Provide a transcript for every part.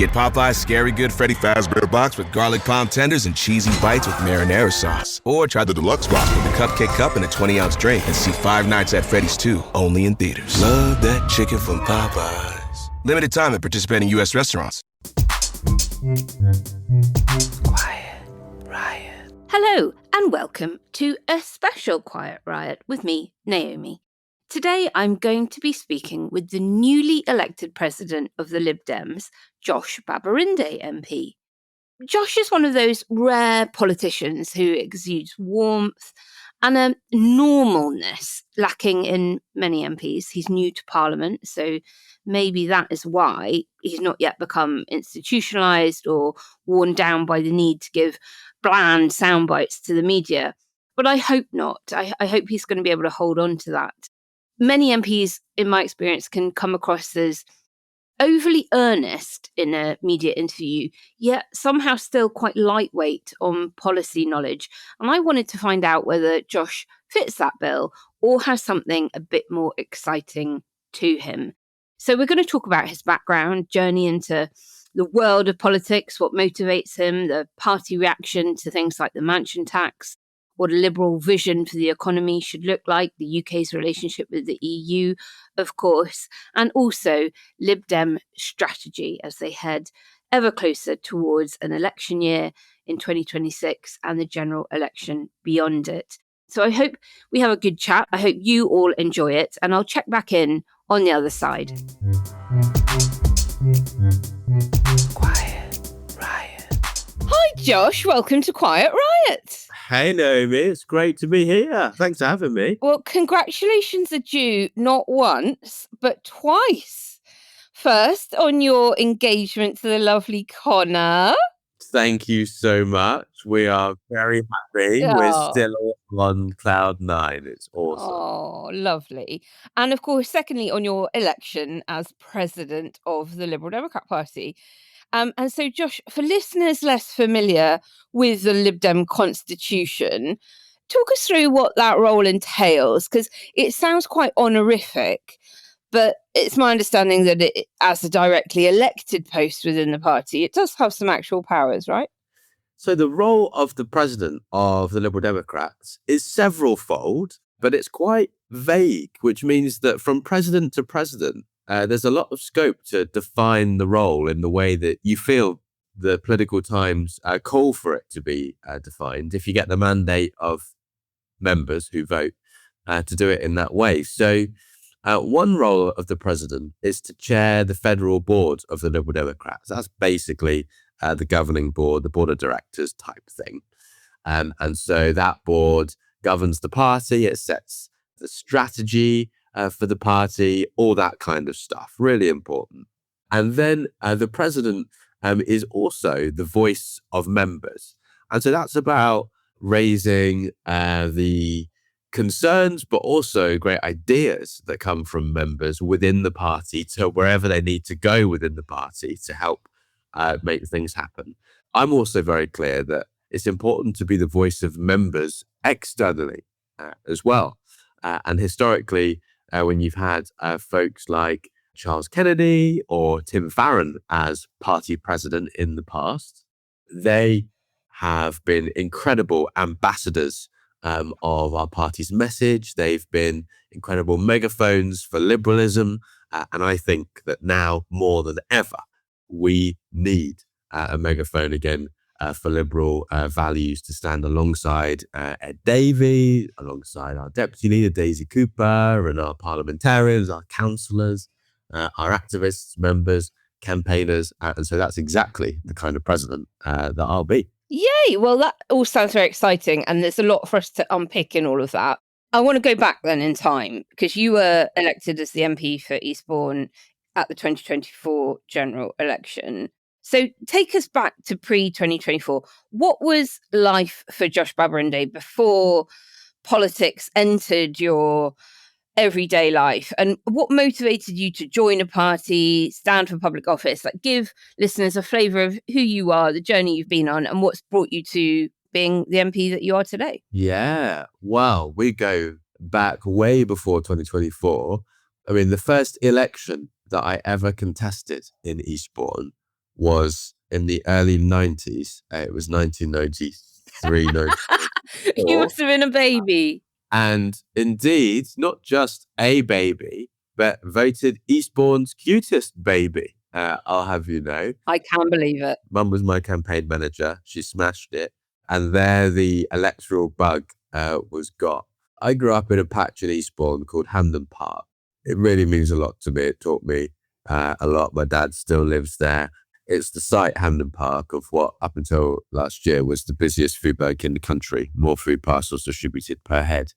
Get Popeye's Scary Good Freddy Fazbear Box with garlic palm tenders and cheesy bites with marinara sauce. Or try the deluxe box with the cupcake cup and a 20-ounce drink and see Five Nights at Freddy's 2, only in theaters. Love that chicken from Popeyes. Limited time at participating U.S. restaurants. Quiet Riot. Hello and welcome to a special Quiet Riot with me, Naomi. Today I'm going to be speaking with the newly elected president of the Lib Dems, Josh Babarinde MP. Josh is one of those rare politicians who exudes warmth and a normalness lacking in many MPs. He's new to Parliament, so maybe that is why he's not yet become institutionalised or worn down by the need to give bland sound bites to the media. But I hope not. I hope he's going to be able to hold on to that. Many MPs, in my experience, can come across as overly earnest in a media interview, yet somehow still quite lightweight on policy knowledge. And I wanted to find out whether Josh fits that bill or has something a bit more exciting to him. So we're going to talk about his background, journey into the world of politics, what motivates him, the party reaction to things like the mansion tax, what a liberal vision for the economy should look like, the UK's relationship with the EU, of course, and also Lib Dem strategy as they head ever closer towards an election year in 2026 and the general election beyond it. So I hope we have a good chat. I hope you all enjoy it, and I'll check back in on the other side. Quiet Riot. Hi, Josh. Welcome to Quiet Riot. Hey, Naomi, it's great to be here. Thanks for having me. Well, congratulations are due not once, but twice. First, on your engagement to the lovely Connor. Thank you so much. We are very happy. Oh. We're still on cloud nine. It's awesome. Oh, lovely. And of course, secondly, on your election as president of the Liberal Democrat Party. And so, Josh, for listeners less familiar with the Lib Dem constitution, talk us through what that role entails, because it sounds quite honorific, but it's my understanding that it, as a directly elected post within the party, it does have some actual powers, right? So the role of the president of the Liberal Democrats is several-fold, but it's quite vague, which means that from president to president, there's a lot of scope to define the role in the way that you feel the political times call for it to be defined if you get the mandate of members who vote to do it in that way. So one role of the president is to chair the federal board of the Liberal Democrats. That's basically the governing board, the board of directors type thing. And so that board governs the party. It sets the strategy for the party, all that kind of stuff. Really important. And then the president is also the voice of members. And so that's about raising the concerns, but also great ideas that come from members within the party to wherever they need to go within the party to help make things happen. I'm also very clear that it's important to be the voice of members externally as well. And historically, when you've had folks like Charles Kennedy or Tim Farron as party president in the past, they have been incredible ambassadors of our party's message. They've been incredible megaphones for liberalism. And I think that now more than ever, we need a megaphone again for liberal values to stand alongside Ed Davey, alongside our deputy leader, Daisy Cooper, and our parliamentarians, our councillors, our activists, members, campaigners. And so that's exactly the kind of president that I'll be. Yay! Well, that all sounds very exciting, and there's a lot for us to unpick in all of that. I want to go back then in time, because you were elected as the MP for Eastbourne at the 2024 general election. So take us back to pre-2024. What was life for Josh Babarinde before politics entered your everyday life? And what motivated you to join a party, stand for public office? Like, give listeners a flavour of who you are, the journey you've been on, and what's brought you to being the MP that you are today. Yeah, well, we go back way before 2024. I mean, the first election that I ever contested in Eastbourne was in the early 90s. It was 1993, You 94. must have been a baby. And indeed, not just a baby, but voted Eastbourne's cutest baby. I'll have you know. I can believe it. Mum was my campaign manager. She smashed it. And there the electoral bug was got. I grew up in a patch in Eastbourne called Hampden Park. It really means a lot to me. It taught me a lot. My dad still lives there. It's the site, Hampden Park, of what up until last year was the busiest food bank in the country. More food parcels distributed per head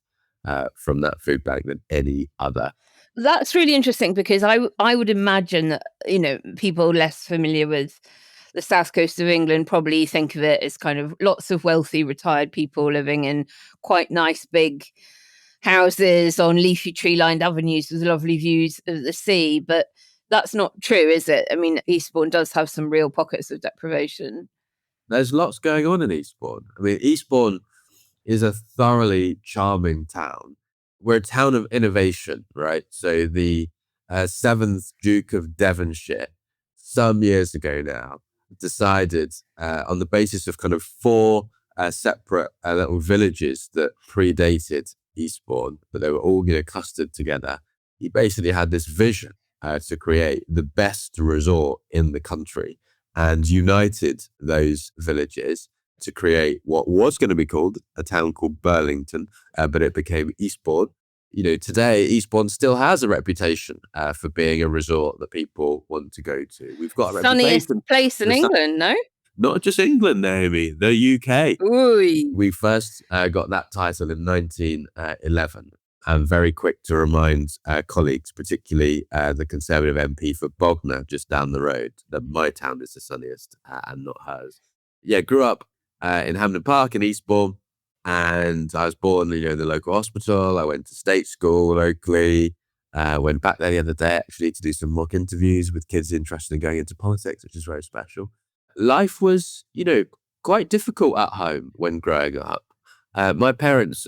from that food bank than any other. That's really interesting because I would imagine that, you know, people less familiar with the south coast of England probably think of it as kind of lots of wealthy retired people living in quite nice big houses on leafy tree-lined avenues with lovely views of the sea. But that's not true, is it? I mean, Eastbourne does have some real pockets of deprivation. There's lots going on in Eastbourne. I mean, Eastbourne is a thoroughly charming town. We're a town of innovation, right? So the 7th Duke of Devonshire, some years ago now, decided on the basis of kind of 4 separate little villages that predated Eastbourne, but they were all, you know, clustered together. He basically had this vision to create the best resort in the country and united those villages to create what was going to be called a town called Burlington, but it became Eastbourne. You know, today Eastbourne still has a reputation for being a resort that people want to go to. We've got a Sunniest reputation. place in England, no? Not just England, Naomi, the UK. Ooh. We first got that title in 1911. I'm very quick to remind colleagues, particularly the Conservative MP for Bognor, just down the road, that my town is the sunniest and not hers. Yeah, grew up in Hampden Park in Eastbourne, and I was born, you know, in the local hospital. I went to state school locally. Went back there the other day actually to do some mock interviews with kids interested in going into politics, which is very special. Life was, you know, quite difficult at home when growing up. My parents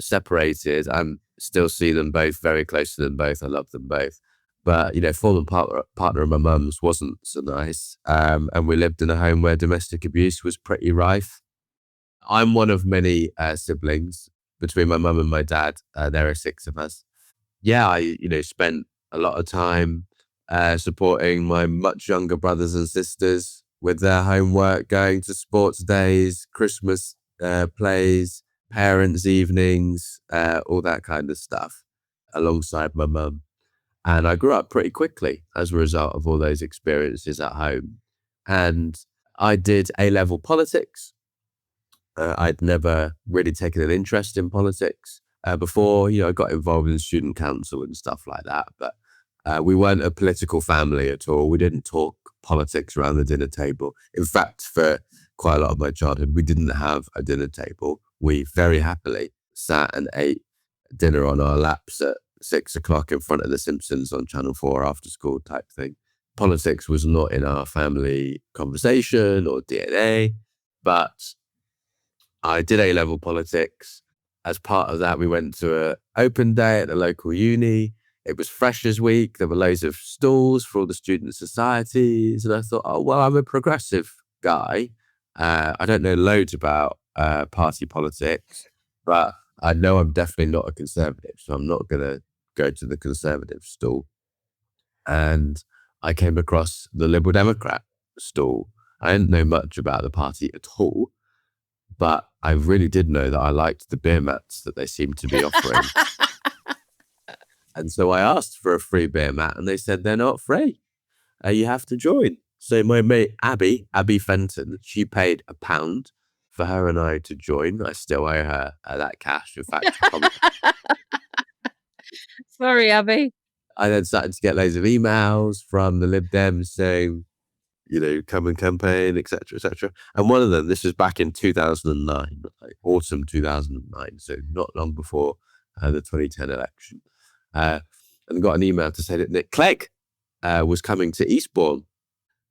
separated. I still see them both, very close to them both. I love them both. But, you know, former partner of my mum's wasn't so nice. And we lived in a home where domestic abuse was pretty rife. I'm one of many siblings. Between my mum and my dad, there are 6 of us. Yeah, I, you know, spent a lot of time supporting my much younger brothers and sisters with their homework, going to sports days, Christmas plays, parents' evenings, all that kind of stuff alongside my mum. And I grew up pretty quickly as a result of all those experiences at home. And I did A-level politics. I'd never really taken an interest in politics before. You know, I got involved in student council and stuff like that. But we weren't a political family at all. We didn't talk politics around the dinner table. In fact, for quite a lot of my childhood, we didn't have a dinner table. We very happily sat and ate dinner on our laps at 6 o'clock in front of The Simpsons on Channel 4 after school type thing. Politics was not in our family conversation or DNA, but I did A-level politics. As part of that, we went to an open day at the local uni. It was Freshers' Week. There were loads of stalls for all the student societies. And I thought, oh, well, I'm a progressive guy. I don't know loads about party politics, but I know I'm definitely not a conservative. So I'm not going to go to the conservative stall. And I came across the Liberal Democrat stall. I didn't know much about the party at all, but I really did know that I liked the beer mats that they seemed to be offering. And so I asked for a free beer mat and they said they're not free. You have to join. So my mate Abby Fenton, she paid £1 for her and I to join. I still owe her that cash. In fact, Sorry, Abby. I then started to get loads of emails from the Lib Dems saying, you know, come and campaign, etc., etc. And one of them, this was back in 2009, like autumn 2009, so not long before the 2010 election. And got an email to say that Nick Clegg was coming to Eastbourne.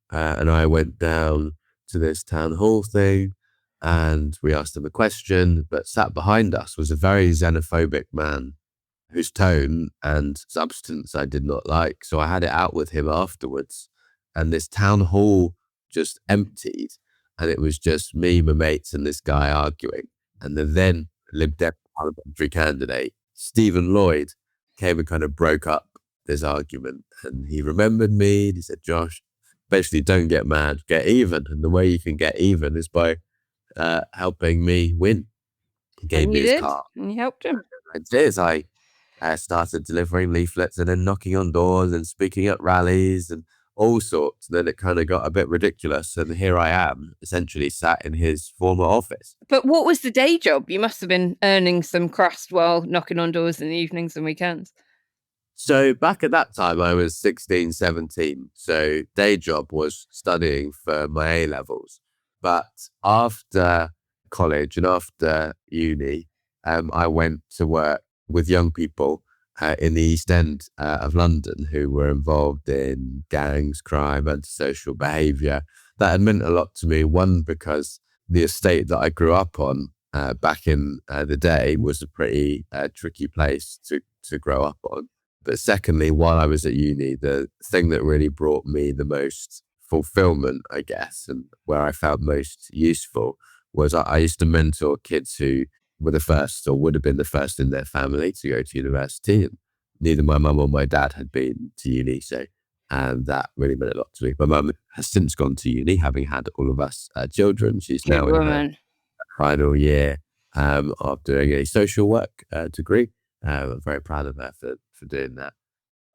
And I went down to this town hall thing and we asked him a question, but sat behind us was a very xenophobic man whose tone and substance I did not like. So I had it out with him afterwards. And this town hall just emptied, and it was just me, my mates, and this guy arguing. And the then Lib Dems parliamentary candidate, Stephen Lloyd, came and kind of broke up this argument. And he remembered me. And he said, "Josh, basically, don't get mad, get even. And the way you can get even is by helping me win." He gave me his car. And you helped him. I did. I started delivering leaflets and then knocking on doors and speaking at rallies and all sorts. Then it kind of got a bit ridiculous. And here I am, essentially sat in his former office. But what was the day job? You must have been earning some crust while knocking on doors in the evenings and weekends. So back at that time, I was 16, 17. So day job was studying for my A-levels. But after college and after uni, I went to work with young people in the East End of London who were involved in gangs, crime, antisocial behaviour. That had meant a lot to me. One, because the estate that I grew up on back in the day was a pretty tricky place to grow up on. But secondly, while I was at uni, the thing that really brought me the most fulfillment, I guess, and where I felt most useful was I used to mentor kids who were the first or would have been the first in their family to go to university. And neither my mum or my dad had been to uni. So that really meant a lot to me. My mum has since gone to uni, having had all of us children. She's now in her final year of doing a social work degree. I'm very proud of her for doing that.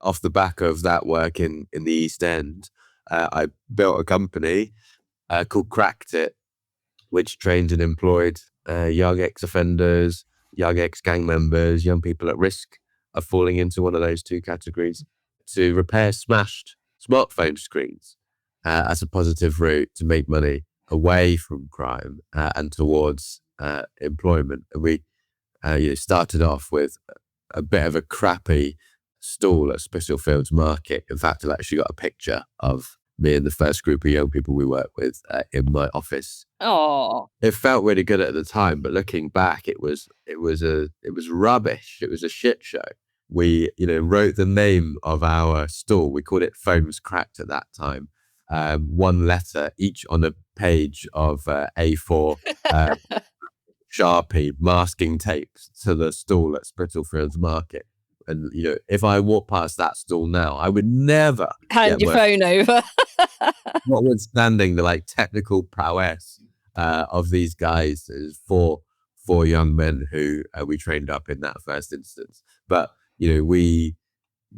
Off the back of that work in the East End, I built a company called Cracked It, which trained and employed young ex-offenders, young ex-gang members, young people at risk of falling into one of those two categories, to repair smashed smartphone screens as a positive route to make money away from crime and towards employment. And we started off with a bit of a crappy stall at Spitalfields Market. In fact, I've actually got a picture of me and the first group of young people we worked with in my office. Oh, it felt really good at the time, but looking back, it was rubbish. It was a shit show. We, wrote the name of our stall. We called it Phones Cracked at that time. One letter each on a page of A4 Sharpie masking tapes to the stall at Spitalfields Market. And, if I walked past that stall now, I would never hand your phone over. Notwithstanding the technical prowess of these guys, there's four young men who we trained up in that first instance. But, we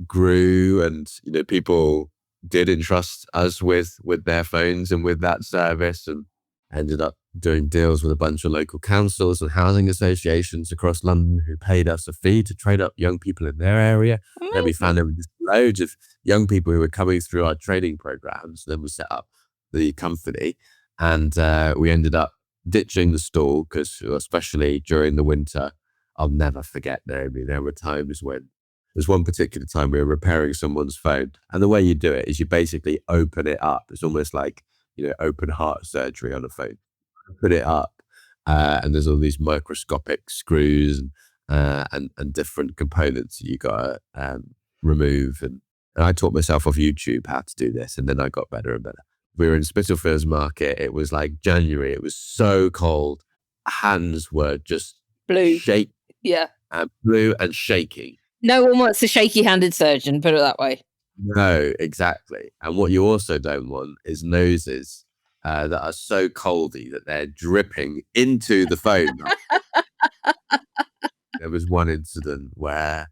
grew and, people did entrust us with their phones and with that service, and ended up doing deals with a bunch of local councils and housing associations across London who paid us a fee to train up young people in their area. Amazing. Then we found there were just loads of young people who were coming through our training programs. Then we set up the company, and we ended up ditching the stall because, especially during the winter, I'll never forget, Naomi, there were times when there's one particular time we were repairing someone's phone, and the way you do it is you basically open it up. It's almost like, open heart surgery on a phone. Put it up, and there's all these microscopic screws and different components that you got to remove. And I taught myself off YouTube how to do this, and then I got better and better. We were in Spitalfields Market. It was like January. It was so cold. Hands were just blue. Yeah. Blue and shaking. No one wants a shaky-handed surgeon, put it that way. No, exactly. And what you also don't want is noses that are so coldy that they're dripping into the phone. There was one incident where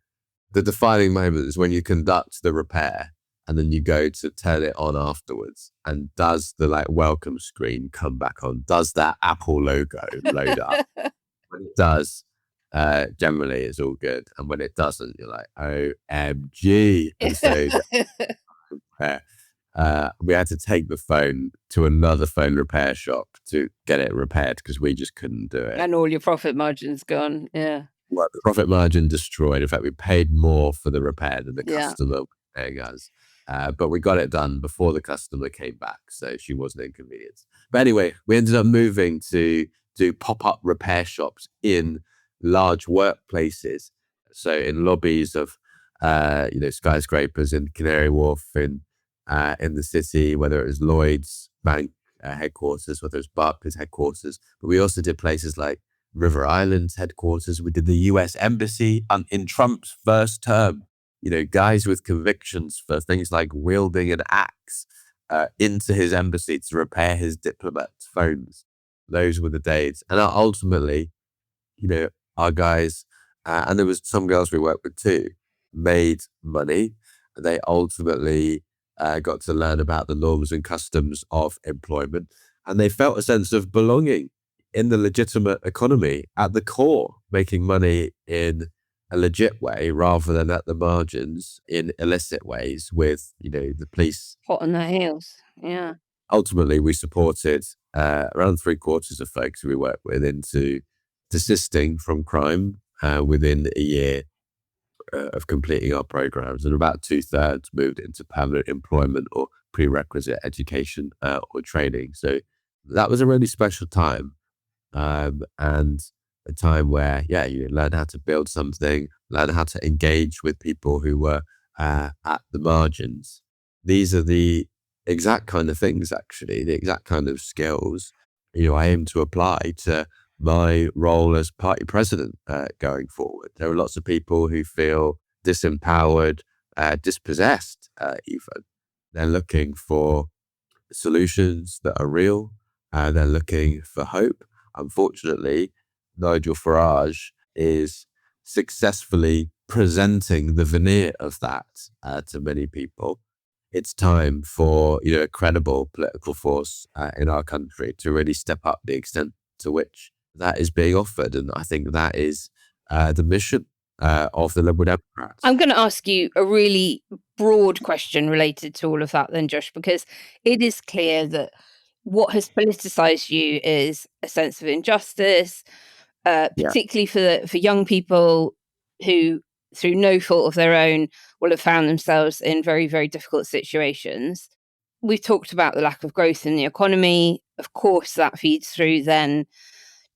the defining moment is when you conduct the repair and then you go to turn it on afterwards, and does the welcome screen come back on? Does that Apple logo load up? When it does, generally it's all good. And when it doesn't, you're like, OMG. And so we had to take the phone to another phone repair shop to get it repaired because we just couldn't do it. And all your profit margin's gone. Yeah. Well, the profit margin destroyed. In fact, we paid more for the repair than the customer was paying us. But we got it done before the customer came back, so she wasn't inconvenienced. But anyway, we ended up moving to do pop-up repair shops in large workplaces. So in lobbies of, skyscrapers in Canary Wharf, in in the city, whether it was Lloyd's Bank headquarters, whether it was Barclays headquarters. But we also did places like River Island's headquarters. We did the US Embassy in Trump's first term. Guys with convictions for things like wielding an axe into his embassy to repair his diplomats' phones. Those were the days. And ultimately, our guys, and there was some girls we worked with too, made money. They ultimately got to learn about the norms and customs of employment, and they felt a sense of belonging in the legitimate economy at the core, making money in a legit way rather than at the margins in illicit ways with, the police. Hot on their heels. Yeah. Ultimately, we supported around 3/4 of folks we worked with into desisting from crime within a year of completing our programs, and about 2/3 moved into permanent employment or prerequisite education or training. So that was a really special time, and a time where, you learn how to build something, learn how to engage with people who were at the margins. These are the exact kind of things, actually, the exact kind of skills, I aim to apply to my role as party president going forward. There are lots of people who feel disempowered, dispossessed even. They're looking for solutions that are real. They're looking for hope. Unfortunately, Nigel Farage is successfully presenting the veneer of that to many people. It's time for a credible political force in our country to really step up the extent to which that is being offered. And I think that is the mission of the Liberal Democrats. I'm going to ask you a really broad question related to all of that then, Josh, because it is clear that what has politicized you is a sense of injustice, particularly for young people who, through no fault of their own, will have found themselves in very, very difficult situations. We've talked about the lack of growth in the economy. Of course, that feeds through then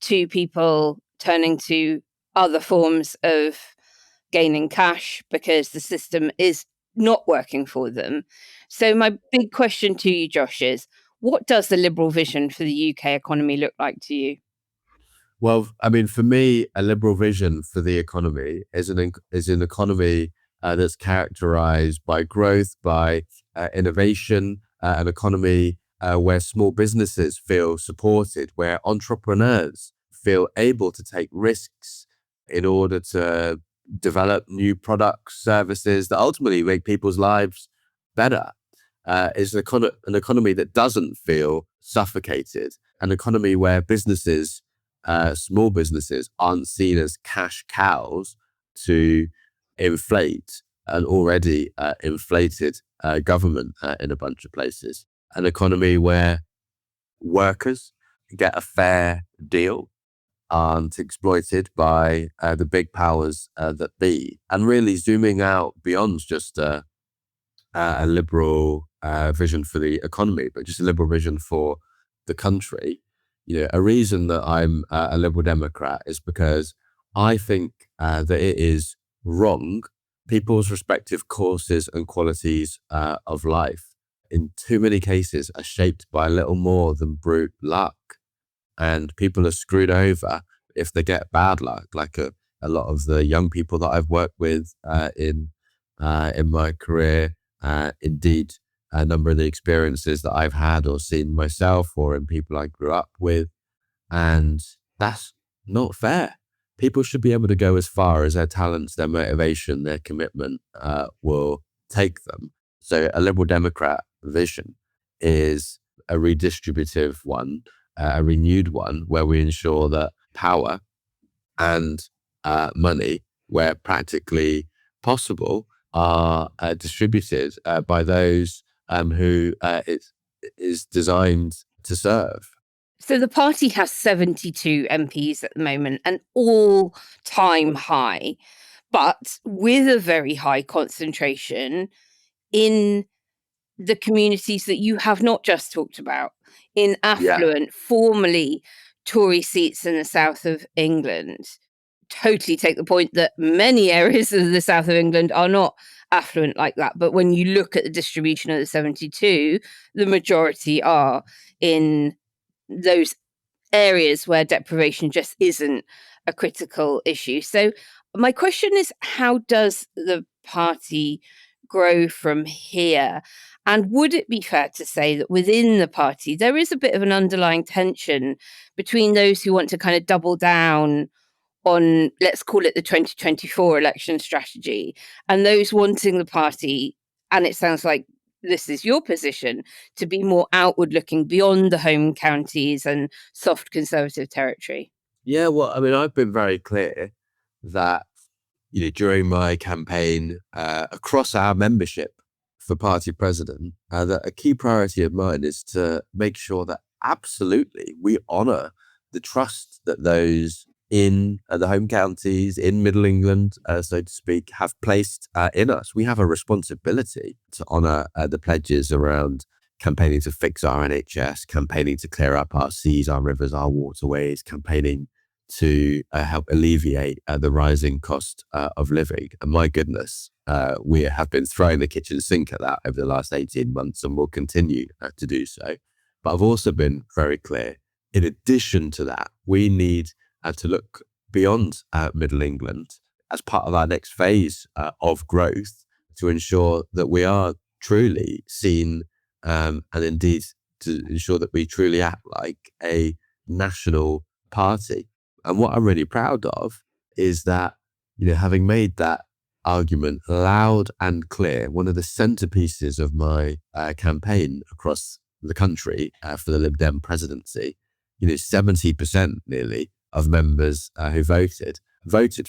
to people turning to other forms of gaining cash because the system is not working for them. So my big question to you, Josh, is what does the Liberal vision for the UK economy look like to you? Well, I mean, for me, a Liberal vision for the economy is an economy that's characterized by growth, by innovation, an economy where small businesses feel supported, where entrepreneurs feel able to take risks in order to develop new products, services that ultimately make people's lives better. Is an economy that doesn't feel suffocated, an economy where businesses, small businesses, aren't seen as cash cows to inflate an already inflated government in a bunch of places. An economy where workers get a fair deal, aren't exploited by the big powers that be, and really zooming out beyond just a liberal vision for the economy, but just a liberal vision for the country. A reason that I'm a Liberal Democrat is because I think that it is wrong. People's respective courses and qualities of life in too many cases are shaped by little more than brute luck. And people are screwed over if they get bad luck, like a lot of the young people that I've worked with in my career. Indeed, a number of the experiences that I've had or seen myself or in people I grew up with. And that's not fair. People should be able to go as far as their talents, their motivation, their commitment will take them. So a Liberal Democrat vision is a redistributive one, a renewed one, where we ensure that power and money, where practically possible, are distributed by those who it is designed to serve. So the party has 72 MPs at the moment, an all-time high, but with a very high concentration in the communities that you have not just talked about, in affluent, formerly Tory seats in the south of England. totally take the point that many areas of the south of England are not affluent like that. But when you look at the distribution of the 72, the majority are in those areas where deprivation just isn't a critical issue. So my question is, how does the party grow from here? And would it be fair to say that within the party, there is a bit of an underlying tension between those who want to kind of double down on, let's call it the 2024 election strategy, and those wanting the party, and it sounds like this is your position, to be more outward looking beyond the home counties and soft conservative territory? Yeah, well, I mean, I've been very clear that, during my campaign across our membership for party president, that a key priority of mine is to make sure that absolutely we honour the trust that those in the home counties, in Middle England, so to speak, have placed in us. We have a responsibility to honour the pledges around campaigning to fix our NHS, campaigning to clear up our seas, our rivers, our waterways, campaigning to help alleviate the rising cost of living. And my goodness, we have been throwing the kitchen sink at that over the last 18 months and will continue to do so. But I've also been very clear, in addition to that, we need to look beyond Middle England as part of our next phase of growth to ensure that we are truly seen and indeed to ensure that we truly act like a national party. And what I'm really proud of is that, having made that argument loud and clear, one of the centerpieces of my campaign across the country for the Lib Dem presidency, 70% nearly of members who voted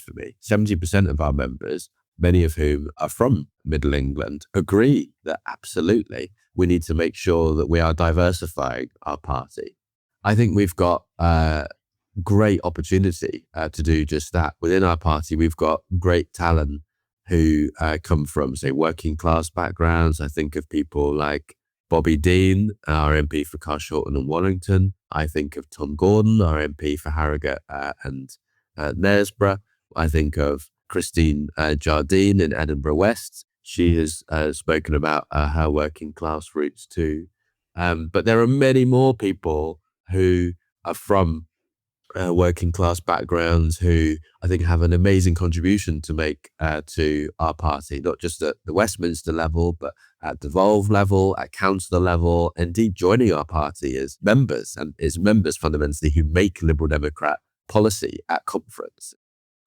for me. 70% of our members, many of whom are from Middle England, agree that absolutely we need to make sure that we are diversifying our party. I think we've got great opportunity to do just that. Within our party, we've got great talent who come from, say, working class backgrounds. I think of people like Bobby Dean, our MP for Carshalton and Wallington. I think of Tom Gordon, our MP for Harrogate and Knaresborough. I think of Christine Jardine in Edinburgh West. She has spoken about her working class roots too. But there are many more people who are from working class backgrounds who I think have an amazing contribution to make to our party, not just at the Westminster level, but at devolve level, at councillor level, indeed joining our party as members, and as members fundamentally who make Liberal Democrat policy at conference.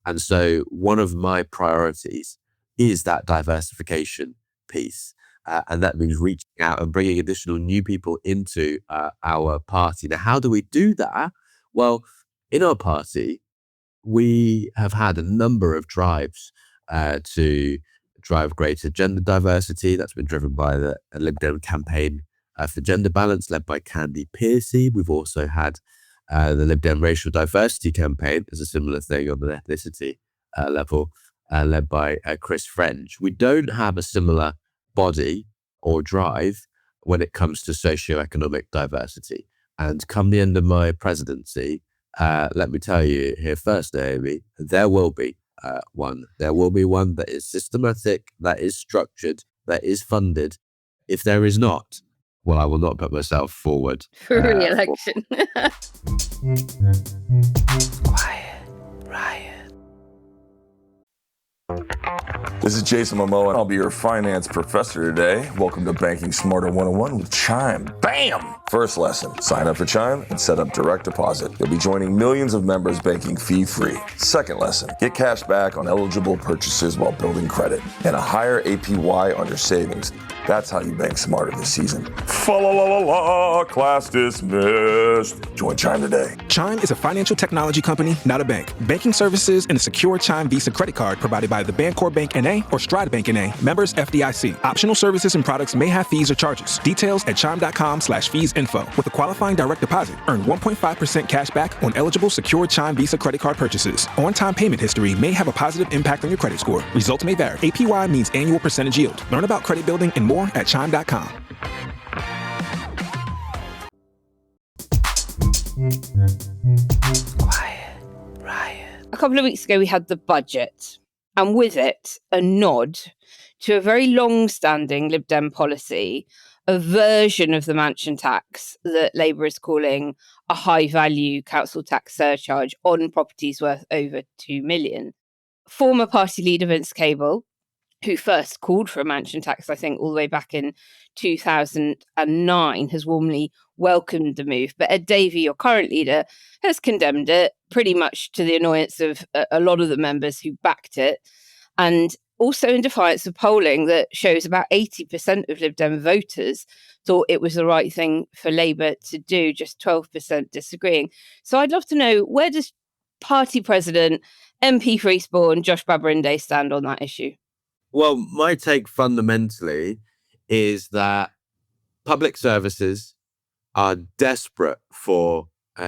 And so one of my priorities is that diversification piece. And that means reaching out and bringing additional new people into our party. Now, how do we do that? Well, in our party, we have had a number of drives to drive greater gender diversity. That's been driven by the Lib Dem campaign for gender balance, led by Candy Piercy. We've also had the Lib Dem racial diversity campaign as a similar thing on an ethnicity level, led by Chris French. We don't have a similar body or drive when it comes to socioeconomic diversity. And come the end of my presidency, let me tell you here first, Naomi, there will be one. There will be one that is systematic, that is structured, that is funded. If there is not, well, I will not put myself forward For re-election. Quiet Riot. This is Jason Momoa, and I'll be your finance professor today. Welcome to Banking Smarter 101 with Chime. Bam! First lesson, sign up for Chime and set up direct deposit. You'll be joining millions of members banking fee-free. Second lesson, get cash back on eligible purchases while building credit and a higher APY on your savings. That's how you bank smarter this season. Fa-la-la-la-la, class dismissed. Join Chime today. Chime is a financial technology company, not a bank. Banking services and a secure Chime Visa credit card provided by the Bancorp Bank N.A. or Stride Bank N.A. Members FDIC. Optional services and products may have fees or charges. Details at chime.com/fees-info. With a qualifying direct deposit, earn 1.5% cash back on eligible secure Chime Visa credit card purchases. On-time payment history may have a positive impact on your credit score. Results may vary. APY means annual percentage yield. Learn about credit building and more at chime.com. Quiet Riot. A couple of weeks ago, we had the budget, and with it, a nod to a very long-standing Lib Dem policy, a version of the mansion tax that Labour is calling a high-value council tax surcharge on properties worth over 2 million. Former party leader Vince Cable, who first called for a mansion tax, I think, all the way back in 2009, has warmly welcomed the move. But Ed Davey, your current leader, has condemned it, pretty much to the annoyance of a lot of the members who backed it, and also in defiance of polling that shows about 80% of Lib Dem voters thought it was the right thing for Labour to do, just 12% disagreeing. So I'd love to know, where does party president, MP for Eastbourne, Josh Babarinde, stand on that issue? Well, my take fundamentally is that public services are desperate for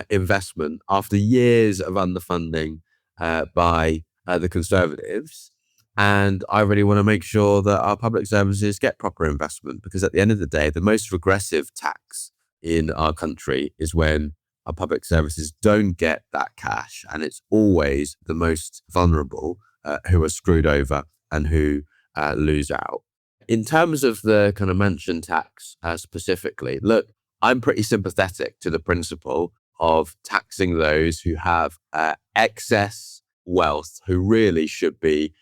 investment after years of underfunding by the Conservatives. And I really want to make sure that our public services get proper investment, because at the end of the day, the most regressive tax in our country is when our public services don't get that cash. And it's always the most vulnerable who are screwed over and who lose out. In terms of the kind of mansion tax specifically, look, I'm pretty sympathetic to the principle of taxing those who have excess wealth, who really should be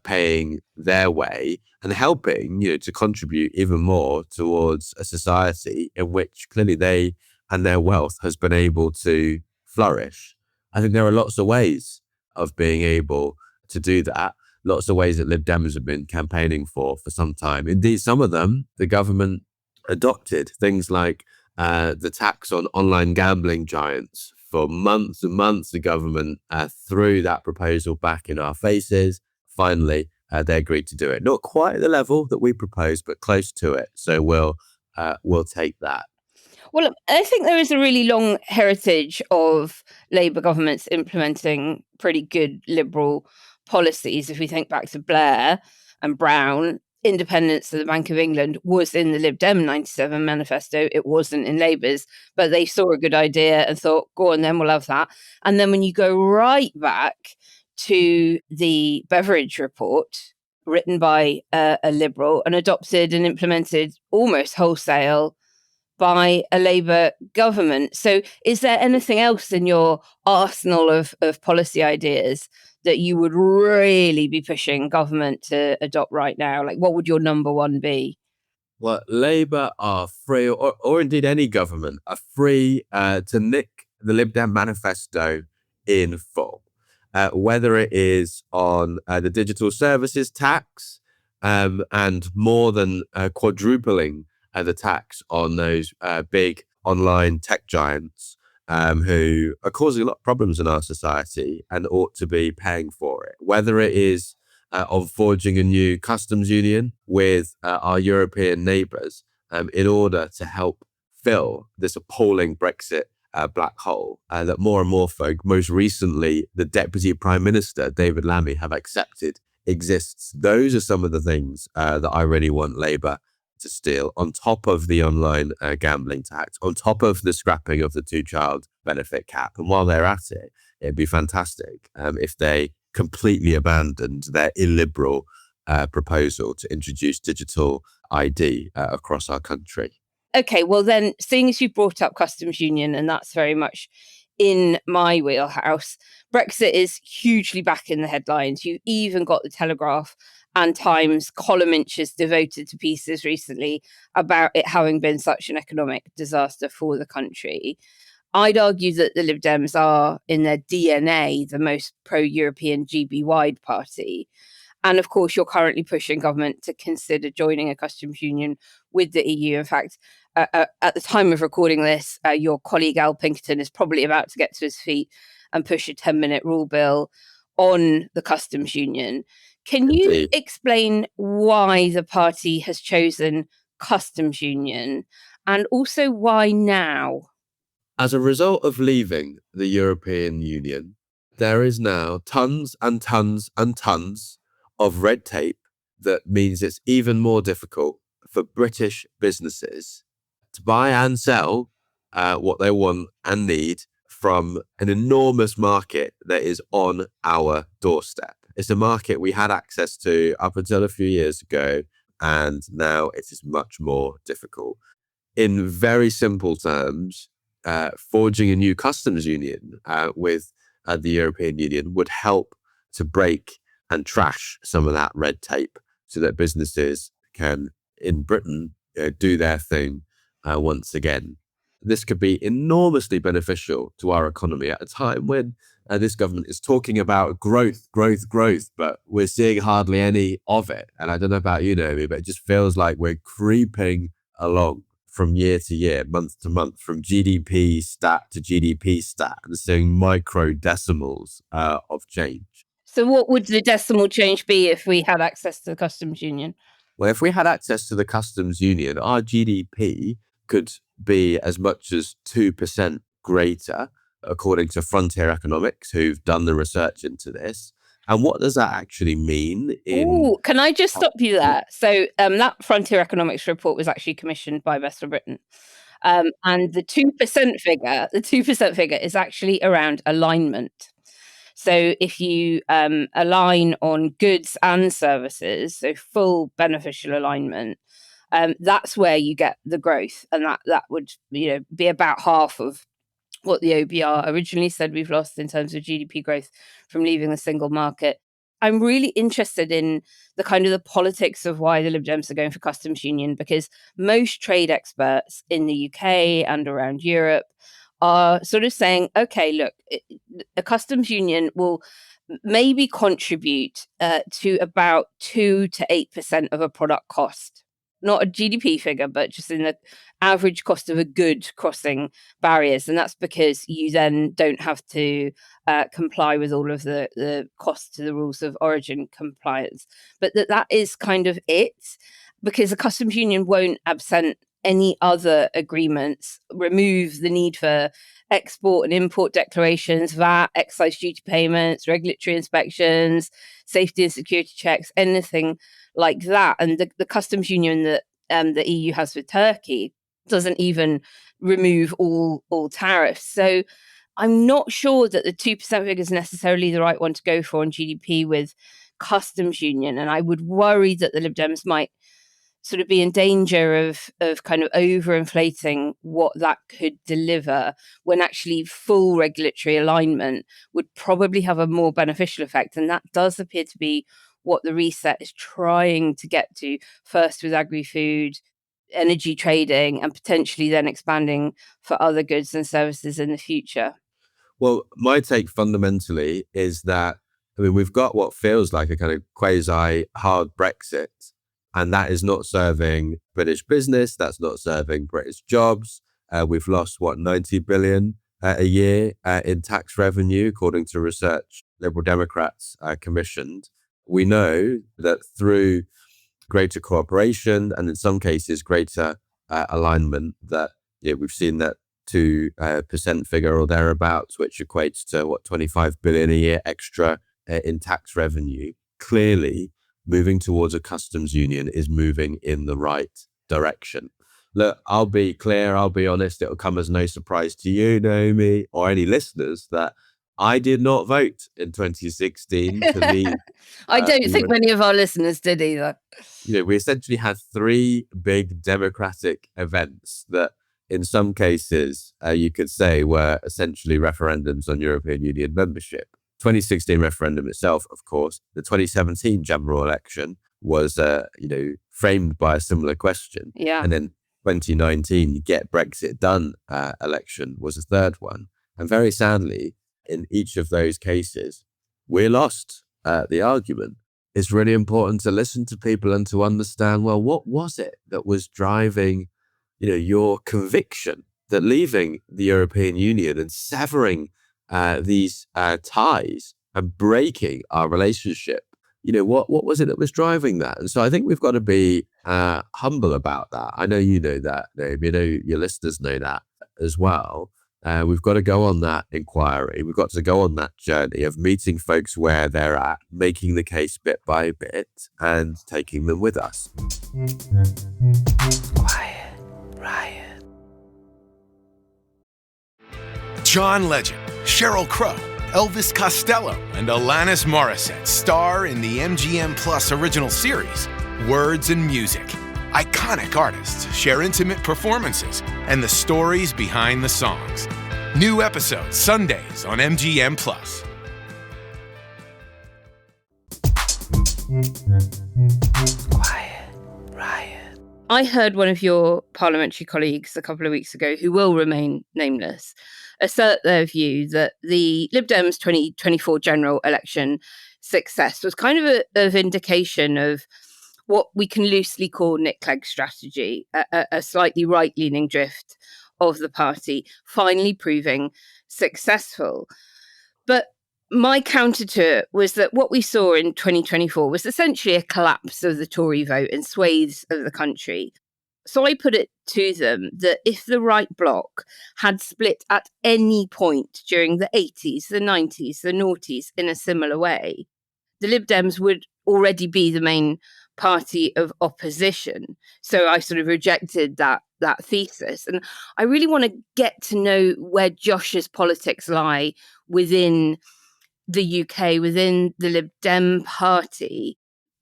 paying their way and helping, to contribute even more towards a society in which clearly they and their wealth has been able to flourish. I think there are lots of ways of being able to do that. Lots of ways that Lib Dems have been campaigning for some time. Indeed, some of them, the government adopted, things like the tax on online gambling giants. For months and months, the government threw that proposal back in our faces. Finally, they agreed to do it. Not quite at the level that we proposed, but close to it. So we'll take that. Well, I think there is a really long heritage of Labour governments implementing pretty good Liberal policies. If we think back to Blair and Brown, independence of the Bank of England was in the Lib Dem 97 manifesto. It wasn't in Labour's, but they saw a good idea and thought, go on, then we'll have that. And then when you go right back to the Beveridge report, written by a Liberal and adopted and implemented almost wholesale by a Labour government. So is there anything else in your arsenal of policy ideas that you would really be pushing government to adopt right now? Like, what would your number one be? Well, Labour are free, or indeed any government, are free to nick the Lib Dem manifesto in full. Whether it is on the digital services tax and more than quadrupling the tax on those big online tech giants who are causing a lot of problems in our society and ought to be paying for it. Whether it is of forging a new customs union with our European neighbours in order to help fill this appalling Brexit black hole that more and more folk, most recently the Deputy Prime Minister, David Lammy, have accepted exists. Those are some of the things that I really want Labour to steal, on top of the online gambling tax, on top of the scrapping of the two-child benefit cap. And while they're at it, it'd be fantastic if they completely abandoned their illiberal proposal to introduce digital ID across our country. Okay, well then, seeing as you brought up customs union, and that's very much in my wheelhouse, Brexit is hugely back in the headlines. You've even got the Telegraph and Times column inches devoted to pieces recently about it having been such an economic disaster for the country. I'd argue that the Lib Dems are, in their DNA, the most pro-European GB-wide party. And of course, you're currently pushing government to consider joining a customs union with the EU. In fact, at the time of recording this, your colleague Al Pinkerton is probably about to get to his feet and push a 10-minute rule bill on the customs union. Can you explain why the party has chosen customs union, and also why now? As a result of leaving the European Union, there is now tons and tons and tons of red tape that means it's even more difficult for British businesses to buy and sell what they want and need from an enormous market that is on our doorstep. It's a market we had access to up until a few years ago, and now it is much more difficult. In very simple terms, forging a new customs union with the European Union would help to break and trash some of that red tape so that businesses can, in Britain, do their thing once again. This could be enormously beneficial to our economy at a time when this government is talking about growth, but we're seeing hardly any of it. And I don't know about you, Naomi, but it just feels like we're creeping along from year to year, month to month, from GDP stat to GDP stat, and seeing micro decimals of change. So what would the decimal change be if we had access to the customs union? Well, if we had access to the customs union, our GDP could be as much as 2% greater, according to Frontier Economics, who've done the research into this. And what does that actually mean? Can I just stop you there? So that Frontier Economics report was actually commissioned by Best for Britain. And the 2% figure is actually around alignment. So if you align on goods and services, so full beneficial alignment, that's where you get the growth. And that would be about half of what the OBR originally said we've lost in terms of GDP growth from leaving the single market. I'm really interested in the kind of the politics of why the Lib Dems are going for customs union, because most trade experts in the UK and around Europe are sort of saying, okay, look, a customs union will maybe contribute to about 2 to 8% of a product cost. Not a GDP figure, but just in the average cost of a good crossing barriers. And that's because you then don't have to comply with all of the costs to the rules of origin compliance. But that is kind of it, because the customs union won't absent any other agreements, remove the need for export and import declarations, VAT, excise duty payments, regulatory inspections, safety and security checks, anything like that. And the customs union that the EU has with Turkey doesn't even remove all tariffs. So I'm not sure that the 2% figure is necessarily the right one to go for on GDP with customs union. And I would worry that the Lib Dems might sort of be in danger of kind of overinflating what that could deliver, when actually full regulatory alignment would probably have a more beneficial effect. And that does appear to be what the reset is trying to get to, first with agri-food, energy trading, and potentially then expanding for other goods and services in the future. Well, my take fundamentally is that, we've got what feels like a kind of quasi hard Brexit, and that is not serving British business. That's not serving British jobs. We've lost, 90 billion a year in tax revenue, according to research Liberal Democrats commissioned. We know that through greater cooperation and in some cases greater alignment, that we've seen that 2% figure or thereabouts, which equates to 25 billion a year extra in tax revenue. Clearly, moving towards a customs union is moving in the right direction. Look, I'll be clear, I'll be honest, it'll come as no surprise to you, Naomi, or any listeners, that I did not vote in 2016 to leave. I don't think many of our listeners did either. We essentially had 3 big democratic events that in some cases you could say were essentially referendums on European Union membership. 2016 referendum itself, of course. The 2017 general election was, framed by a similar question. Yeah. And then 2019 Get Brexit Done election was a third one. And very sadly, in each of those cases, we lost the argument. It's really important to listen to people and to understand, well, what was it that was driving, your conviction that leaving the European Union and severing these ties and breaking our relationship, what was it that was driving that? And so I think we've got to be humble about that. I know you know that, Naomi. Your listeners know that as well. We've got to go on that inquiry. We've got to go on that journey of meeting folks where they're at, making the case bit by bit, and taking them with us. Quiet Riot. John Legend, Sheryl Crow, Elvis Costello, and Alanis Morissette star in the MGM Plus original series, Words and Music. Iconic artists share intimate performances and the stories behind the songs. New episodes Sundays on MGM Plus. Quiet Riot. I heard one of your parliamentary colleagues a couple of weeks ago, who will remain nameless, assert their view that the Lib Dems 2024 general election success was kind of a vindication of what we can loosely call Nick Clegg's strategy, a slightly right-leaning drift of the party, finally proving successful. But my counter to it was that what we saw in 2024 was essentially a collapse of the Tory vote in swathes of the country. So I put it to them that if the right bloc had split at any point during the 80s, the 90s, the noughties in a similar way, the Lib Dems would already be the main party of opposition. So I sort of rejected that thesis. And I really want to get to know where Josh's politics lie within the UK, within the Lib Dem party.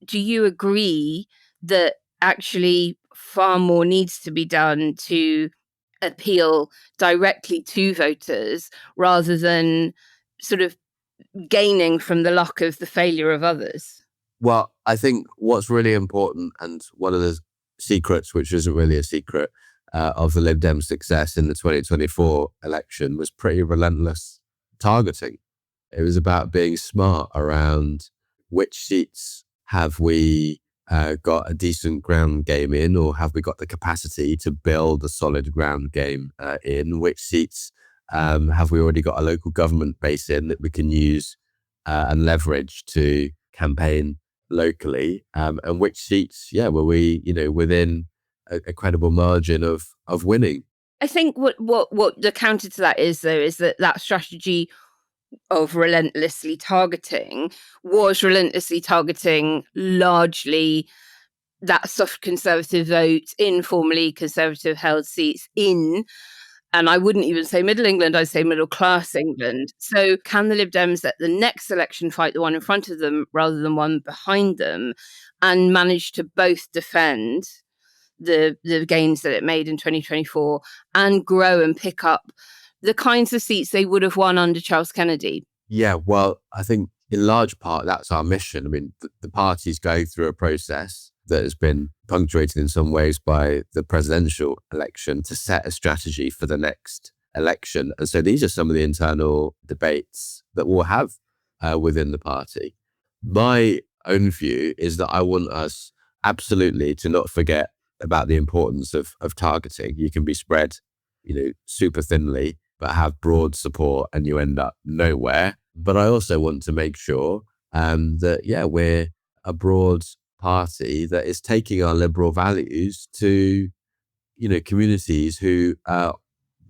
Do you agree that actually far more needs to be done to appeal directly to voters rather than sort of gaining from the luck of the failure of others? Well, I think what's really important, and one of the secrets, which isn't really a secret, of the Lib Dem success in the 2024 election was pretty relentless targeting. It was about being smart around which seats have we got a decent ground game in, or have we got the capacity to build a solid ground game in? Which seats have we already got a local government base in that we can use and leverage to campaign locally, and which seats, were we, within a credible margin of winning? I think what the counter to that is, though, is that strategy of relentlessly targeting was relentlessly targeting largely that soft conservative vote, informally conservative held seats in, and I wouldn't even say middle England, I'd say middle class England. So can the Lib Dems at the next election fight the one in front of them rather than one behind them, and manage to both defend the gains that it made in 2024 and grow and pick up the kinds of seats they would have won under Charles Kennedy? Yeah, well, I think in large part that's our mission. I mean, the party's going through a process that has been punctuated in some ways by the presidential election to set a strategy for the next election. And so these are some of the internal debates that we'll have within the party. My own view is that I want us absolutely to not forget about the importance of targeting. You can be spread, super thinly, but have broad support and you end up nowhere. But I also want to make sure that, we're a broad party that is taking our liberal values to, communities who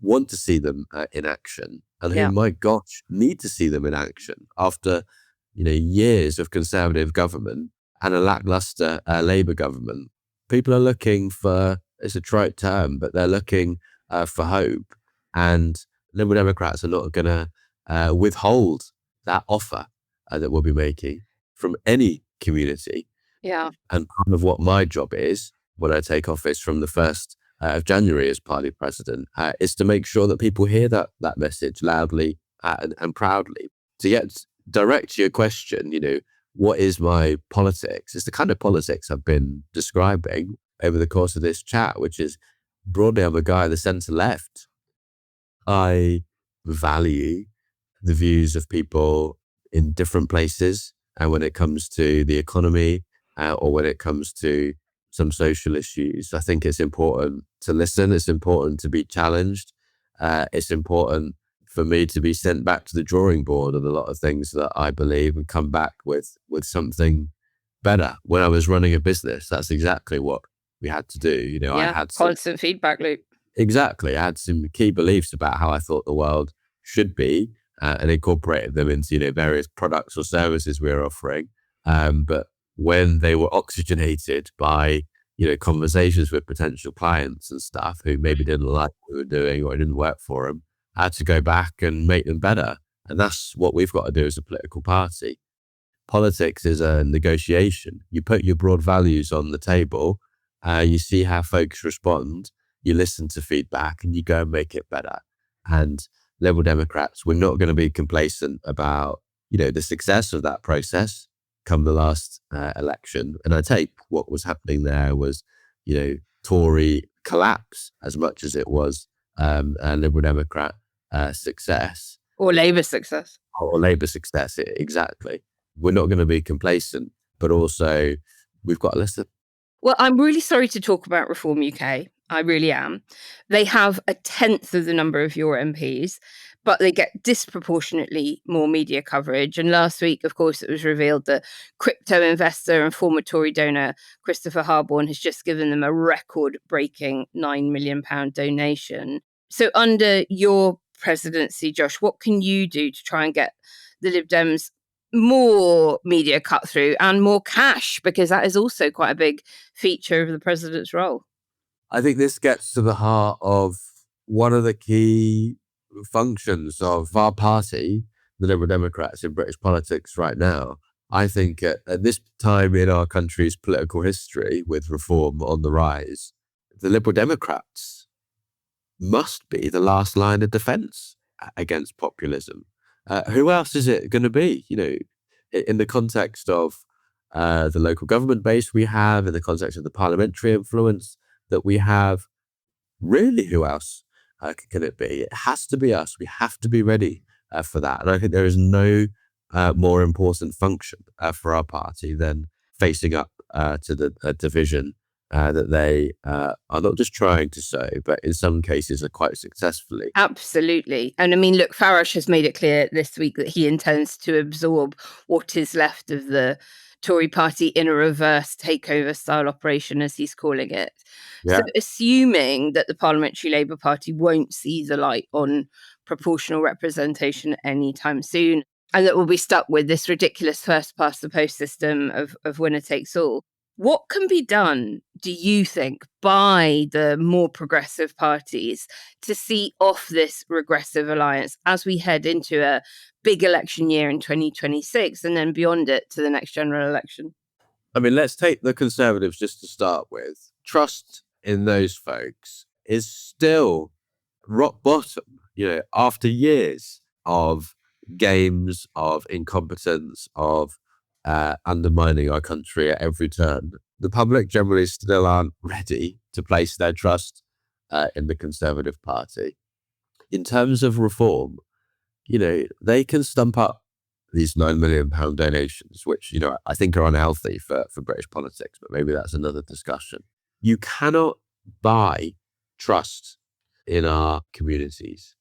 want to see them in action and who, my gosh, need to see them in action after, years of Conservative government and a lackluster Labour government. People are looking for, it's a trite term, but they're looking for hope. And Liberal Democrats are not going to withhold that offer that we'll be making from any community. Yeah. And part of what my job is when I take office from the 1st of January as party president is to make sure that people hear that message loudly and proudly. To get direct to your question, what is my politics? It's the kind of politics I've been describing over the course of this chat, which is broadly I'm a guy in the centre left. I value the views of people in different places, and when it comes to the economy or when it comes to some social issues, I think it's important to listen. It's important to be challenged. It's important for me to be sent back to the drawing board on a lot of things that I believe and come back with something better. When I was running a business, that's exactly what we had to do. I had constant feedback loop. Exactly. I had some key beliefs about how I thought the world should be and incorporated them into, various products or services we were offering. But when they were oxygenated by, conversations with potential clients and stuff who maybe didn't like what we were doing or it didn't work for them, to go back and make them better. And that's what we've got to do as a political party. Politics is a negotiation. You put your broad values on the table, you see how folks respond, you listen to feedback, and you go and make it better. And Liberal Democrats, we're not going to be complacent about, the success of that process come the last election. And I take what was happening there was, Tory collapse as much as it was a Liberal Democrat success. Or Labour success. Or Labour success, exactly. We're not going to be complacent, but also we've got to listen. Well, I'm really sorry to talk about Reform UK. I really am. They have a tenth of the number of your MPs, but they get disproportionately more media coverage. And last week, of course, it was revealed that crypto investor and former Tory donor Christopher Harborne has just given them a record-breaking £9 million donation. So under your presidency, Josh, what can you do to try and get the Lib Dems more media cut through and more cash? Because that is also quite a big feature of the president's role. I think this gets to the heart of one of the key functions of our party, the Liberal Democrats in British politics right now. I think at this time in our country's political history, with reform on the rise, the Liberal Democrats must be the last line of defence against populism. Who else is it going to be? In the context of the local government base we have, in the context of the parliamentary influence that we have, really who else can it be? It has to be us. We have to be ready for that. And I think there is no more important function for our party than facing up to the division that they are not just trying to sow, but in some cases are quite successfully. Absolutely. And I mean, look, Farage has made it clear this week that he intends to absorb what is left of the Tory party in a reverse takeover style operation, as he's calling it. Yeah. So assuming that the Parliamentary Labour Party won't see the light on proportional representation anytime soon, and that we'll be stuck with this ridiculous first past the post system of winner takes all, what can be done, do you think, by the more progressive parties to see off this regressive alliance as we head into a big election year in 2026 and then beyond it to the next general election? I mean, let's take the Conservatives just to start with. Trust in those folks is still rock bottom, after years of games, of incompetence, of undermining our country at every turn. The public generally still aren't ready to place their trust in the Conservative Party. In terms of reform, they can stump up these £9 million donations, which, I think are unhealthy for British politics, but maybe that's another discussion. You cannot buy trust in our communities.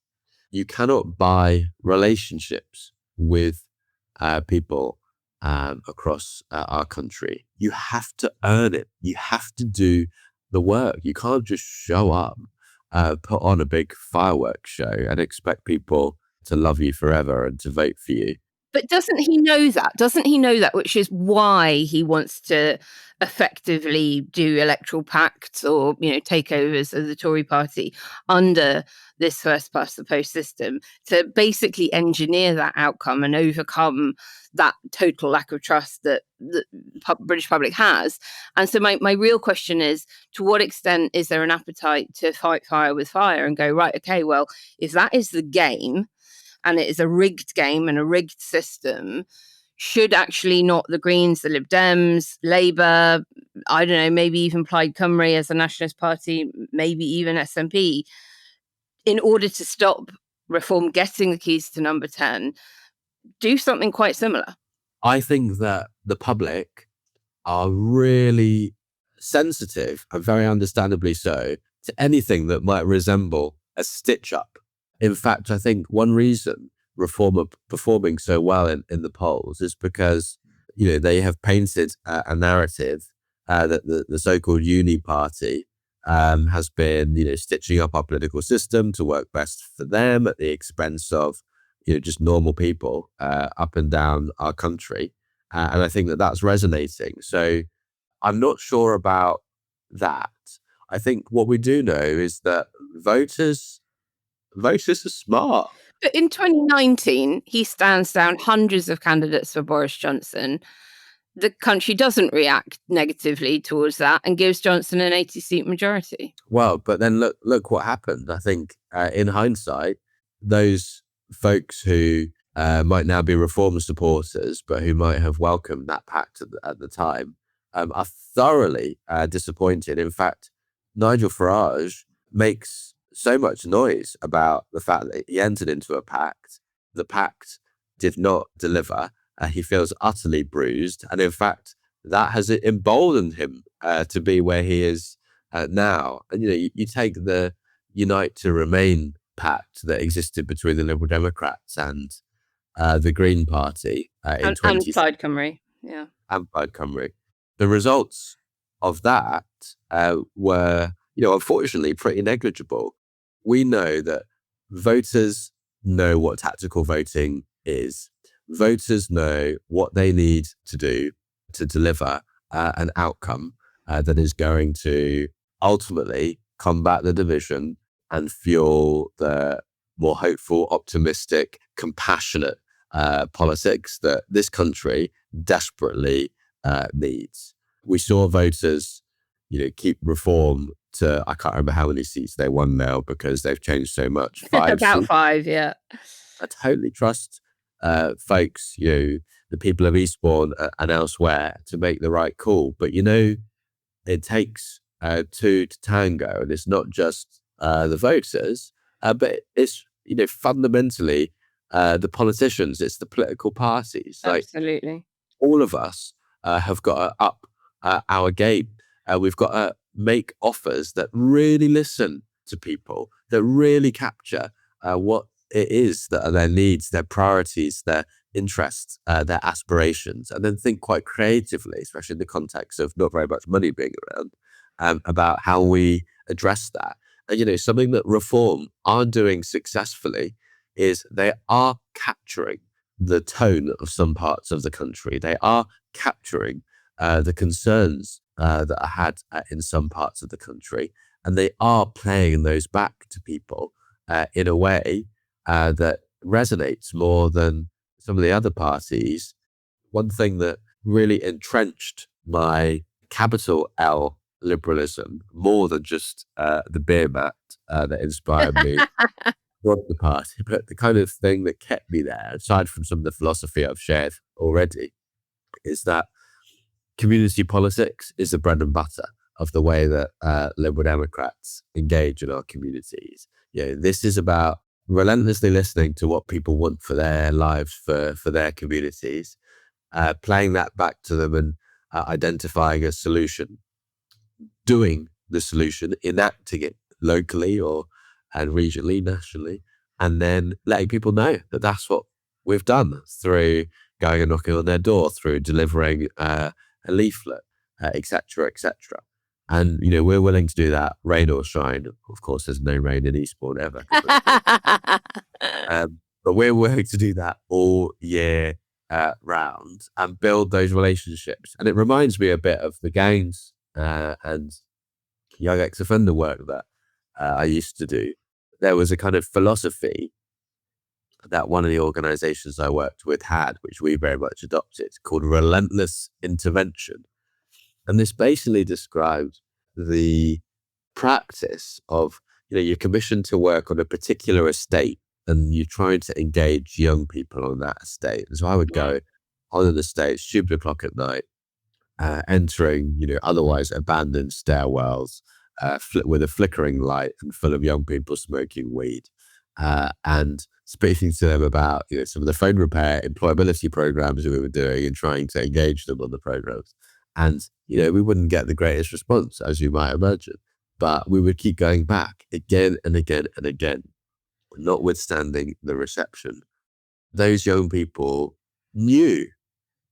You cannot buy relationships with people across our country. You have to earn it. You have to do the work. You can't just show up, put on a big fireworks show and expect people to love you forever and to vote for you. But doesn't he know that? Doesn't he know that? Which is why he wants to effectively do electoral pacts or, takeovers of the Tory party under this first past the post system to basically engineer that outcome and overcome that total lack of trust that the British public has. And so my real question is, to what extent is there an appetite to fight fire with fire and go, right, okay, well, if that is the game, and it is a rigged game and a rigged system, should actually not the Greens, the Lib Dems, Labour, I don't know, maybe even Plaid Cymru as a nationalist party, maybe even SNP, in order to stop reform getting the keys to number 10, do something quite similar? I think that the public are really sensitive, and very understandably so, to anything that might resemble a stitch-up. In fact, I think one reason Reform are performing so well in the polls is because, they have painted a narrative that the so-called uni party has been, stitching up our political system to work best for them at the expense of, just normal people up and down our country. And I think that that's resonating. So I'm not sure about that. I think what we do know is that voters voters are smart. But in 2019, he stands down hundreds of candidates for Boris Johnson. The country doesn't react negatively towards that and gives Johnson an 80-seat majority. Well, but then look what happened. I think in hindsight, those folks who might now be reform supporters, but who might have welcomed that pact at the time, are thoroughly disappointed. In fact, Nigel Farage makes so much noise about the fact that he entered into a pact. The pact did not deliver. He feels utterly bruised. And in fact, that has emboldened him to be where he is now. And, you take the Unite to Remain pact that existed between the Liberal Democrats and the Green Party and Plaid Cymru. Yeah. And Plaid Cymru. The results of that were, unfortunately pretty negligible. We know that voters know what tactical voting is. Voters know what they need to do to deliver an outcome that is going to ultimately combat the division and fuel the more hopeful, optimistic, compassionate politics that this country desperately needs. We saw voters, keep reform to, I can't remember how many seats they won now because they've changed so much. 5 About seats. 5, yeah. I totally trust folks, the people of Eastbourne and elsewhere to make the right call. But, it takes two to tango, and it's not just the voters, but it's, fundamentally the politicians, it's the political parties. Absolutely. Like, all of us have got to up our game. We've got to make offers that really listen to people, that really capture what it is that are their needs, their priorities, their interests, their aspirations, and then think quite creatively, especially in the context of not very much money being around, about how we address that. And, something that Reform are doing successfully is they are capturing the tone of some parts of the country. They are capturing the concerns that are had in some parts of the country, and they are playing those back to people in a way that resonates more than some of the other parties. One thing that really entrenched my capital L liberalism, more than just the beermat that inspired me to run the party, but the kind of thing that kept me there, aside from some of the philosophy I've shared already, is that community politics is the bread and butter of the way that Liberal Democrats engage in our communities. This is about relentlessly listening to what people want for their lives, for their communities, playing that back to them and identifying a solution, doing the solution, enacting it locally and regionally, nationally, and then letting people know that that's what we've done through going and knocking on their door, through delivering a leaflet, et cetera, et cetera. And, we're willing to do that, rain or shine. Of course, there's no rain in Eastbourne ever. But we're willing to do that all year round and build those relationships. And it reminds me a bit of the gangs and young ex-offender work that I used to do. There was a kind of philosophy that one of the organizations I worked with had, which we very much adopted, called relentless intervention. And this basically describes the practice of, you're commissioned to work on a particular estate and you're trying to engage young people on that estate. And so I would go on an estate, stupid o'clock at night, entering, otherwise abandoned stairwells, with a flickering light and full of young people smoking weed, and speaking to them about, some of the phone repair employability programs we were doing and trying to engage them on the programs. And, we wouldn't get the greatest response, as you might imagine, but we would keep going back again and again and again, notwithstanding the reception. Those young people knew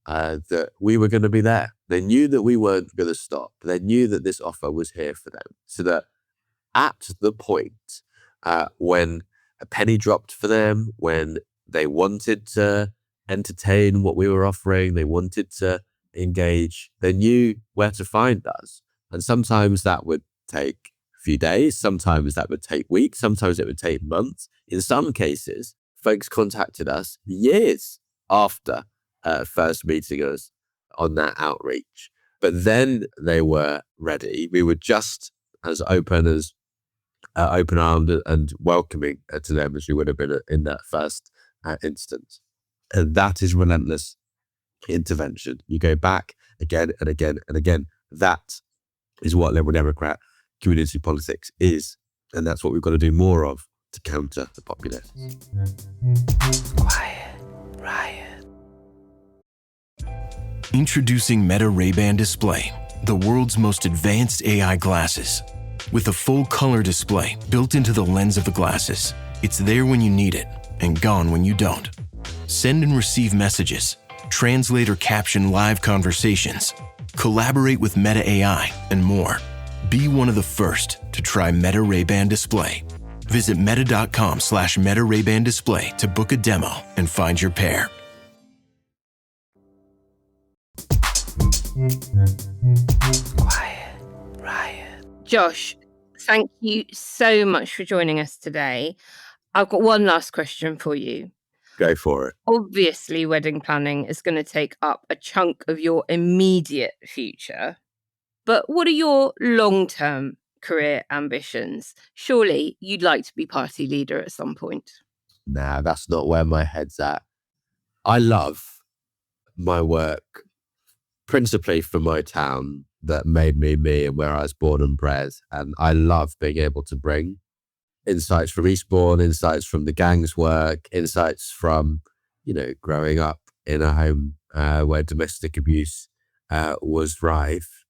that we were going to be there. They knew that we weren't going to stop. They knew that this offer was here for them. So that at the point when a penny dropped for them, when they wanted to entertain what we were offering, they wanted to engage, they knew where to find us. And sometimes that would take few days. Sometimes that would take weeks. Sometimes it would take months. In some cases, folks contacted us years after first meeting us on that outreach. But then they were ready. We were just as open-armed and welcoming to them as we would have been in that first instance. And that is relentless intervention. You go back again and again and again. That is what Liberal Democrat community politics is. And that's what we've got to do more of to counter the populists. Quiet Riot. Introducing Meta Ray-Ban Display, the world's most advanced AI glasses. With a full color display built into the lens of the glasses, it's there when you need it and gone when you don't. Send and receive messages, translate or caption live conversations, collaborate with Meta AI, and more. Be one of the first to try Meta Ray-Ban Display. Visit meta.com/Meta Ray-Ban Display to book a demo and find your pair. Quiet Riot. Josh, thank you so much for joining us today. I've got one last question for you. Go for it. Obviously, wedding planning is going to take up a chunk of your immediate future. But what are your long-term career ambitions? Surely you'd like to be party leader at some point. Nah, that's not where my head's at. I love my work principally for my town that made me me and where I was born and bred. And I love being able to bring insights from Eastbourne, insights from the gang's work, insights from, growing up in a home where domestic abuse was rife.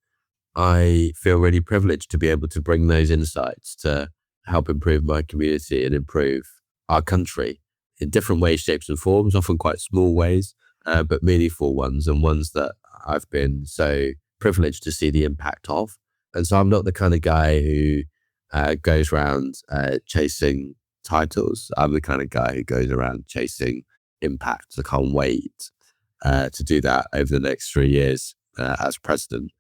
I feel really privileged to be able to bring those insights to help improve my community and improve our country in different ways, shapes and forms, often quite small ways, but meaningful ones and ones that I've been so privileged to see the impact of. And so I'm not the kind of guy who goes around chasing titles. I'm the kind of guy who goes around chasing impact. I can't wait to do that over the next 3 years as president.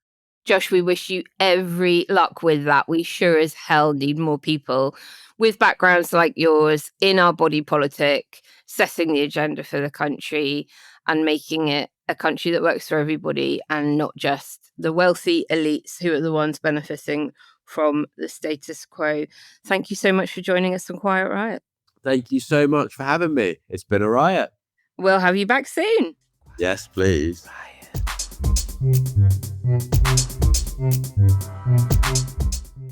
Josh, we wish you every luck with that. We sure as hell need more people with backgrounds like yours in our body politic, setting the agenda for the country and making it a country that works for everybody and not just the wealthy elites who are the ones benefiting from the status quo. Thank you so much for joining us on Quiet Riot. Thank you so much for having me. It's been a riot. We'll have you back soon. Yes, please.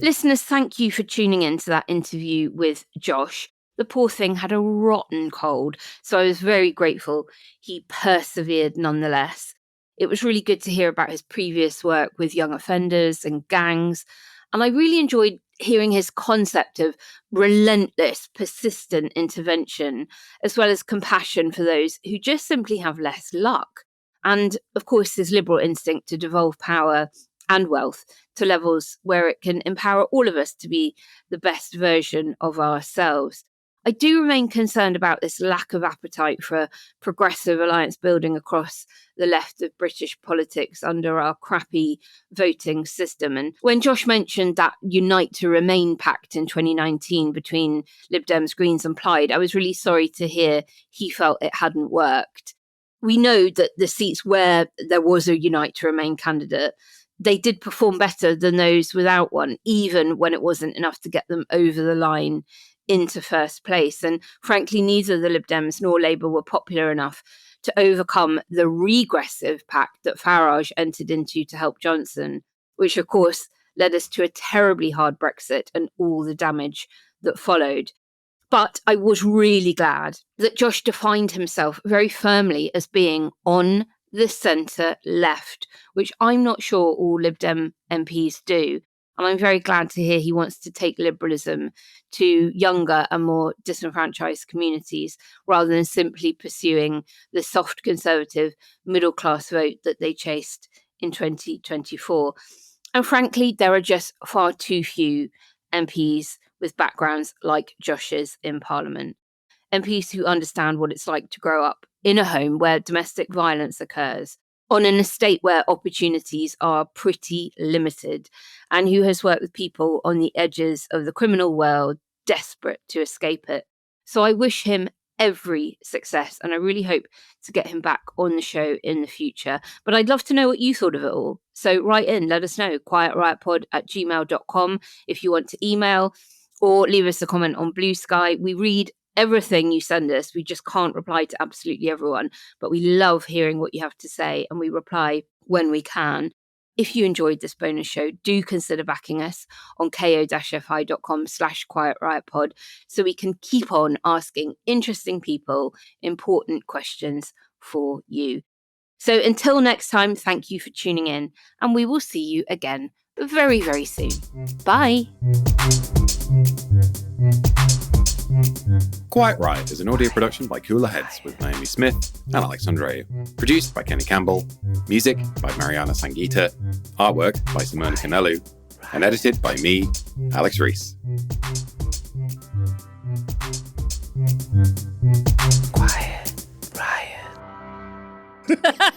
Listeners, thank you for tuning in to that interview with Josh. The poor thing had a rotten cold, so I was very grateful he persevered nonetheless. It was really good to hear about his previous work with young offenders and gangs, and I really enjoyed hearing his concept of relentless, persistent intervention, as well as compassion for those who just simply have less luck. And, of course, his liberal instinct to devolve power and wealth to levels where it can empower all of us to be the best version of ourselves. I do remain concerned about this lack of appetite for progressive alliance building across the left of British politics under our crappy voting system. And when Josh mentioned that Unite to Remain pact in 2019 between Lib Dems, Greens and Plaid, I was really sorry to hear he felt it hadn't worked. We know that the seats where there was a Unite to Remain candidate, they did perform better than those without one, even when it wasn't enough to get them over the line into first place. And frankly, neither the Lib Dems nor Labour were popular enough to overcome the regressive pact that Farage entered into to help Johnson, which of course led us to a terribly hard Brexit and all the damage that followed. But I was really glad that Josh defined himself very firmly as being on the centre left, which I'm not sure all Lib Dem MPs do. And I'm very glad to hear he wants to take liberalism to younger and more disenfranchised communities rather than simply pursuing the soft conservative middle class vote that they chased in 2024. And frankly, there are just far too few MPs with backgrounds like Josh's in Parliament. MPs who understand what it's like to grow up in a home where domestic violence occurs, on an estate where opportunities are pretty limited, and who has worked with people on the edges of the criminal world, desperate to escape it. So I wish him every success, and I really hope to get him back on the show in the future. But I'd love to know what you thought of it all. So write in, let us know, quietriotpod@gmail.com if you want to email, or leave us a comment on Blue Sky. We read everything you send us. We just can't reply to absolutely everyone, but we love hearing what you have to say, and we reply when we can. If you enjoyed this bonus show, do consider backing us on ko-fi.com/quietriotpod so we can keep on asking interesting people important questions for you. So until next time, thank you for tuning in, and we will see you again very, very soon. Bye. Quiet Riot is an audio production by Cooler Heads with Naomi Smith and Andreou. Produced by Kenny Campbell. Music by Mariana Sangeeta. Artwork by Simona Canelu. And edited by me, Alex Reese. Quiet Riot.